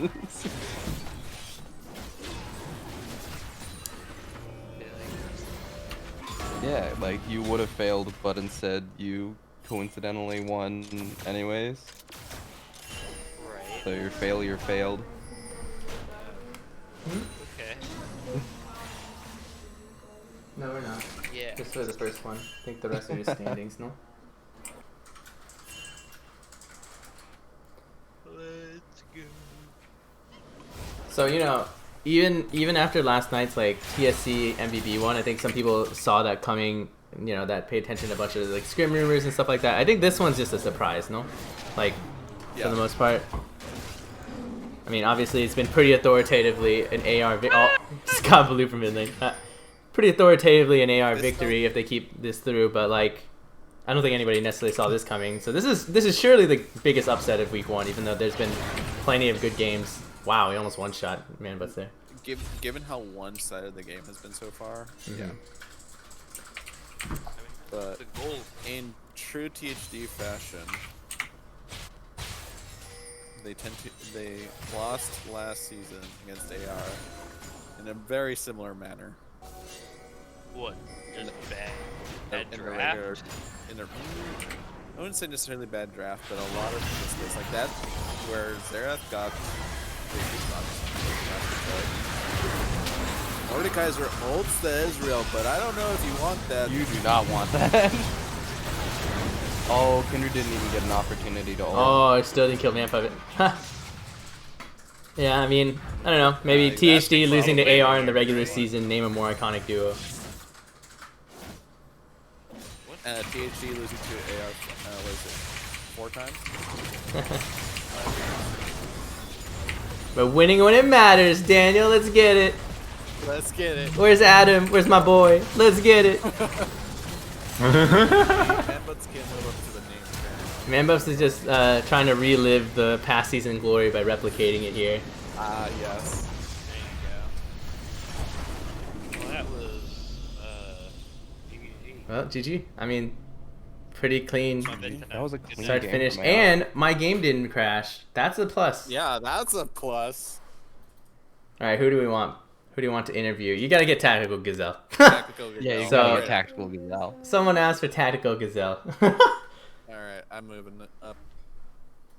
Speaker 6: Yeah, like you would have failed, but instead you coincidentally won anyways.
Speaker 3: Right.
Speaker 6: So your failure failed.
Speaker 3: Okay.
Speaker 2: No, we're not.
Speaker 3: Yeah.
Speaker 2: Just for the first one. I think the rest are just standings, no?
Speaker 3: Let's go.
Speaker 2: So even after last night's like TSC MVP one, I think some people saw that coming. That paid attention to a bunch of like scrim rumors and stuff like that. I think this one's just a surprise, no? Like for the most part. I mean, obviously it's been pretty authoritatively an AR. Scott Blue from mid lane. Pretty authoritatively an AR victory if they keep this through, but like I don't think anybody necessarily saw this coming. So this is surely the biggest upset of week 1, even though there's been plenty of good games. Wow, he almost one-shot man butts there.
Speaker 5: Given how one-sided the game has been so far, yeah. But
Speaker 3: The goal.
Speaker 5: in true THD fashion, they lost last season against AR in a very similar manner.
Speaker 3: What? Just bad
Speaker 5: In the
Speaker 3: draft?
Speaker 5: regular, I wouldn't say necessarily bad draft, but a lot of mistakes like that, where Xerath got Mordekaiser ults the Ezreal, but I don't know if you want that.
Speaker 6: You do not want that. Oh, Kindred didn't even get an opportunity to ult.
Speaker 2: Oh, I still didn't kill Man Puppet. Yeah, I mean, I don't know. Maybe THD losing to AR in the regular season, name a more iconic duo.
Speaker 5: THD losing to AR, what is it, 4 times?
Speaker 2: But winning when it matters, Daniel. Let's get it.
Speaker 5: Let's get it.
Speaker 2: Where's Adam? Where's my boy? Let's get it.
Speaker 5: Manbuts can't live up to the name.
Speaker 2: Manbuffs is just trying to relive the past season glory by replicating it here.
Speaker 5: Ah, yes.
Speaker 3: There you go. Well, that was GG.
Speaker 2: Well, GG. I mean, pretty clean
Speaker 6: That was a clean
Speaker 2: start to
Speaker 6: game
Speaker 2: finish.
Speaker 6: from AR.
Speaker 2: And my game didn't crash. That's a plus.
Speaker 5: Yeah, that's a plus.
Speaker 2: Alright, who do we want? Who do you want to interview? You gotta get Tactical Gazelle.
Speaker 5: Tactical
Speaker 6: Yeah, you
Speaker 2: So-
Speaker 6: gotta get Tactical Gazelle.
Speaker 2: Someone asked for Tactical Gazelle.
Speaker 5: Alright, I'm moving it up.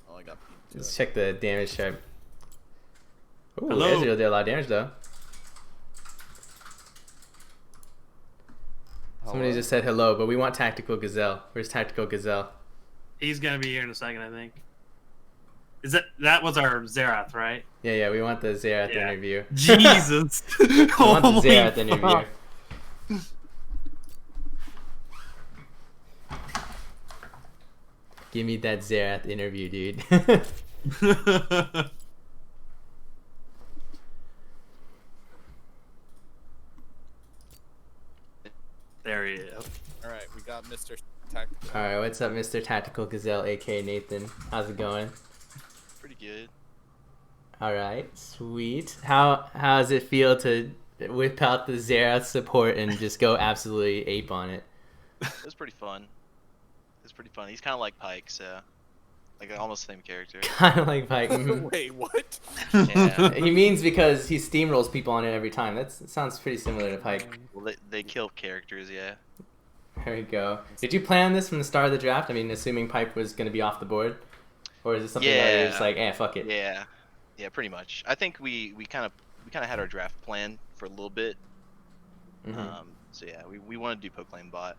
Speaker 5: Oh, I got beat to
Speaker 2: Let's
Speaker 5: it.
Speaker 2: check the damage chart. Ooh,
Speaker 10: Hello?
Speaker 2: Ezreal did a lot of damage though. Somebody just said hello, but we want Tactical Gazelle. Where's Tactical Gazelle?
Speaker 10: He's gonna be here in a second, I think. That was our Xerath, right?
Speaker 2: Yeah, we want the Xerath
Speaker 10: Yeah.
Speaker 2: interview.
Speaker 10: Jesus.
Speaker 2: We want the
Speaker 10: Holy
Speaker 2: Xerath interview.
Speaker 10: fuck.
Speaker 2: Give me that Xerath interview, dude.
Speaker 10: There he is.
Speaker 5: Alright, we got Mr. Tactical.
Speaker 2: Alright, what's up, Mr. Tactical Gazelle, aka Nathan? How's it going?
Speaker 11: Pretty good.
Speaker 2: Alright, sweet. How does it feel to whip out the Xerath support and just go absolutely ape on it?
Speaker 11: It was pretty fun. It's pretty fun. He's kind of like Pike, so like almost the same character.
Speaker 2: Kind of like Pike. Mhm.
Speaker 5: Wait, what?
Speaker 11: Yeah.
Speaker 2: He means because he steamrolls people on it every time. That sounds pretty similar to Pike.
Speaker 11: Well, they kill characters, yeah.
Speaker 2: There we go. Did you plan this from the start of the draft? I mean, assuming Pike was going to be off the board? Or is it something that you're just like, fuck it?
Speaker 11: Yeah, pretty much. I think we kind of had our draft plan for a little bit.
Speaker 2: Mhm.
Speaker 11: So yeah, we want to do poke lane bot.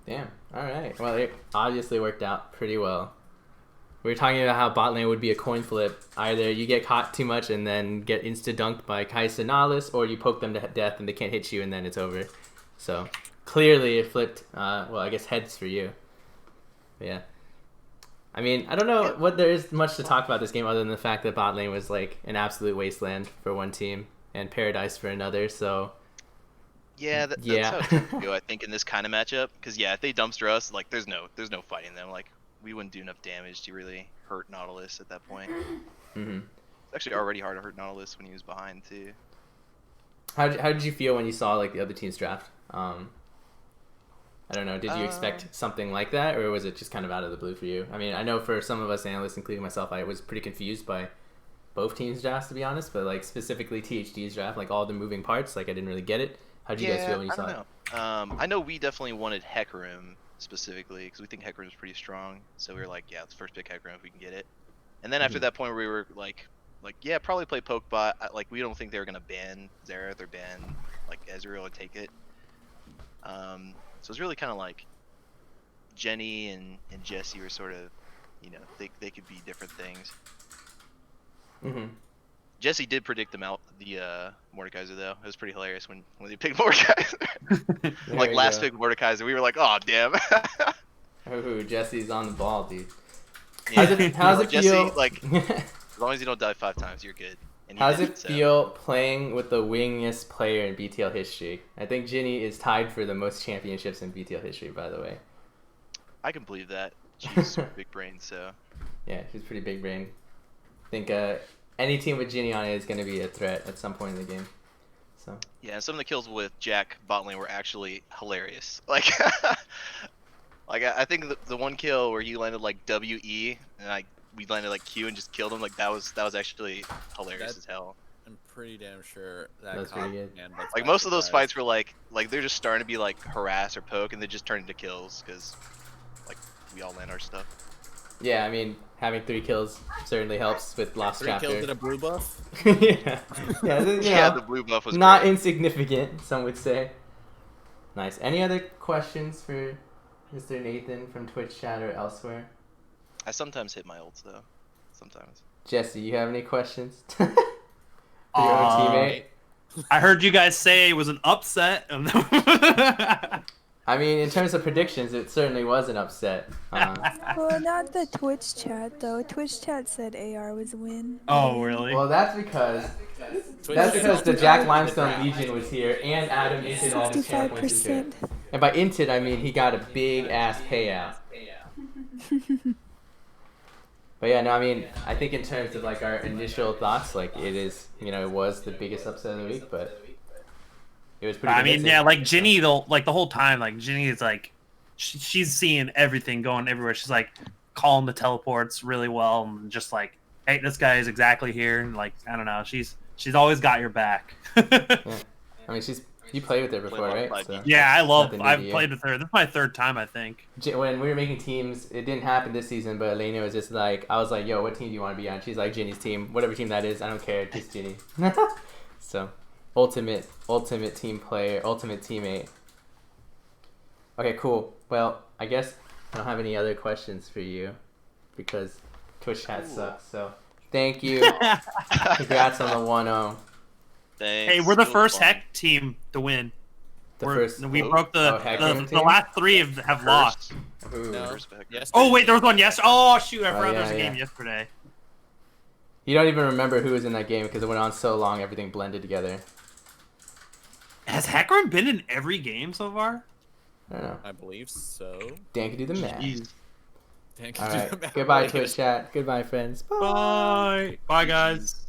Speaker 2: Damn. Alright. Well, it obviously worked out pretty well. We were talking about how bot lane would be a coin flip. Either you get caught too much and then get insta-dunked by Kai'Sa Nahlis, or you poke them to death and they can't hit you and then it's over. So, clearly it flipped, well, I guess heads for you. But yeah. I mean, I don't know what there is much to talk about this game other than the fact that bot lane was like an absolute wasteland for one team and paradise for another, so...
Speaker 11: Yeah, that's how it's gonna go, I think, in this kind of matchup. Because yeah, if they dumpster us, like there's no fighting them. Like we wouldn't do enough damage to really hurt Nautilus at that point.
Speaker 2: Mm-hmm.
Speaker 11: It's actually already hard to hurt Nautilus when he was behind too.
Speaker 2: How did you feel when you saw like the other team's draft? I don't know. Did you expect something like that, or was it just kind of out of the blue for you? I mean, I know for some of us analysts, including myself, I was pretty confused by both teams' drafts, to be honest. But like specifically THD's draft, like all the moving parts, like I didn't really get it. How did you guys feel when you saw it?
Speaker 11: I know we definitely wanted Hecarim specifically because we think Hecarim is pretty strong. So we were like, yeah, let's first pick Hecarim if we can get it. And then after that point, we were like, yeah, probably play Pokebot. Like we don't think they were gonna ban Xerath or ban like Ezreal and take it. So it's really kind of like Jenny and Jesse were sort of, you know, they could be different things.
Speaker 2: Mm-hmm.
Speaker 11: Jesse did predict the Mordekaiser though. It was pretty hilarious when he picked Mordekaiser.
Speaker 2: There
Speaker 11: Like
Speaker 2: we
Speaker 11: last
Speaker 2: go.
Speaker 11: pick Mordekaiser, we were like, oh damn.
Speaker 2: Ooh, Jesse's on the ball, dude.
Speaker 11: Yeah.
Speaker 2: How's it
Speaker 11: Jesse,
Speaker 2: feel?
Speaker 11: like, as long as you don't die 5 times, you're good. And he
Speaker 2: How's
Speaker 11: did,
Speaker 2: it
Speaker 11: so.
Speaker 2: feel playing with the wingest player in BTL history? I think Ginny is tied for the most championships in BTL history, by the way.
Speaker 11: I can believe that. She's super big brain, so.
Speaker 2: Yeah, she's pretty big brain. I think any team with Ginny on it is going to be a threat at some point in the game. So.
Speaker 11: Yeah, and some of the kills with Jack bot lane were actually hilarious. Like, I think the one kill where he landed like WE and we landed like Q and just killed him. Like that was actually hilarious as hell.
Speaker 5: I'm pretty damn sure that
Speaker 2: That's pretty good.
Speaker 11: Like most of those fights were like they're just starting to be like harass or poke and they just turn into kills because like we all land our stuff.
Speaker 2: Yeah, I mean, having 3 kills certainly helps with Lost
Speaker 5: 3
Speaker 2: Chapter.
Speaker 5: kills and a blue buff?
Speaker 2: Yeah. Yeah,
Speaker 11: The blue buff was
Speaker 2: not
Speaker 11: great.
Speaker 2: insignificant, some would say. Nice. Any other questions for Mr. Nathan from Twitch chat or elsewhere?
Speaker 11: I sometimes hit my ults though. Sometimes.
Speaker 2: Jesse, you have any questions? For your own teammate?
Speaker 10: I heard you guys say it was an upset.
Speaker 2: I mean, in terms of predictions, it certainly was an upset.
Speaker 7: Well, not the Twitch chat though. Twitch chat said AR was a win.
Speaker 10: Oh, really?
Speaker 2: Well, that's because the Jack Limestone Legion was here and Adam inted all his channel points into it.
Speaker 7: 65%.
Speaker 2: And by inted, I mean he got a big ass payout. But yeah, no, I mean, I think in terms of like our initial thoughts, like it is, it was the biggest upset of the week, but it was pretty.
Speaker 10: I mean,
Speaker 2: convincing.
Speaker 10: yeah, like Ginny, the whole time, like Ginny is like, she's seeing everything going everywhere. She's like calling the teleports really well, and just like, hey, this guy is exactly here, and like, I don't know, she's always got your back.
Speaker 2: Yeah. I mean, you played with her before, right? So
Speaker 10: yeah, I've
Speaker 2: nothing
Speaker 10: played with her. This is my 3rd time, I think.
Speaker 2: when we were making teams, it didn't happen this season, but Elena was just like, I was like, yo, what team do you want to be on? She's like, Ginny's team. Whatever team that is, I don't care. Just Ginny. So, ultimate team player, ultimate teammate. Okay, cool. Well, I guess I don't have any other questions for you because Twitch chat sucks. So, thank you. Congrats on the 1-0.
Speaker 11: Thanks.
Speaker 10: Hey, we're the
Speaker 11: It was
Speaker 10: first
Speaker 11: fun.
Speaker 10: Heck team to win.
Speaker 2: We
Speaker 10: broke
Speaker 2: Heck
Speaker 10: the
Speaker 2: team?
Speaker 10: last 3 have lost.
Speaker 2: Ooh.
Speaker 5: No.
Speaker 11: First back.
Speaker 5: Yes.
Speaker 10: Oh wait, there was one yesterday. Oh shoot, I forgot there was a
Speaker 2: yeah.
Speaker 10: game yesterday.
Speaker 2: You don't even remember who was in that game because it went on so long, everything blended together.
Speaker 10: Has Hecarim been in every game so far?
Speaker 2: I don't know.
Speaker 5: I believe so.
Speaker 2: Dan can do the math.
Speaker 5: Thank
Speaker 2: All
Speaker 5: you.
Speaker 2: right. Goodbye, Twitch chat. Goodbye, friends. Bye.
Speaker 10: Bye. Bye, guys.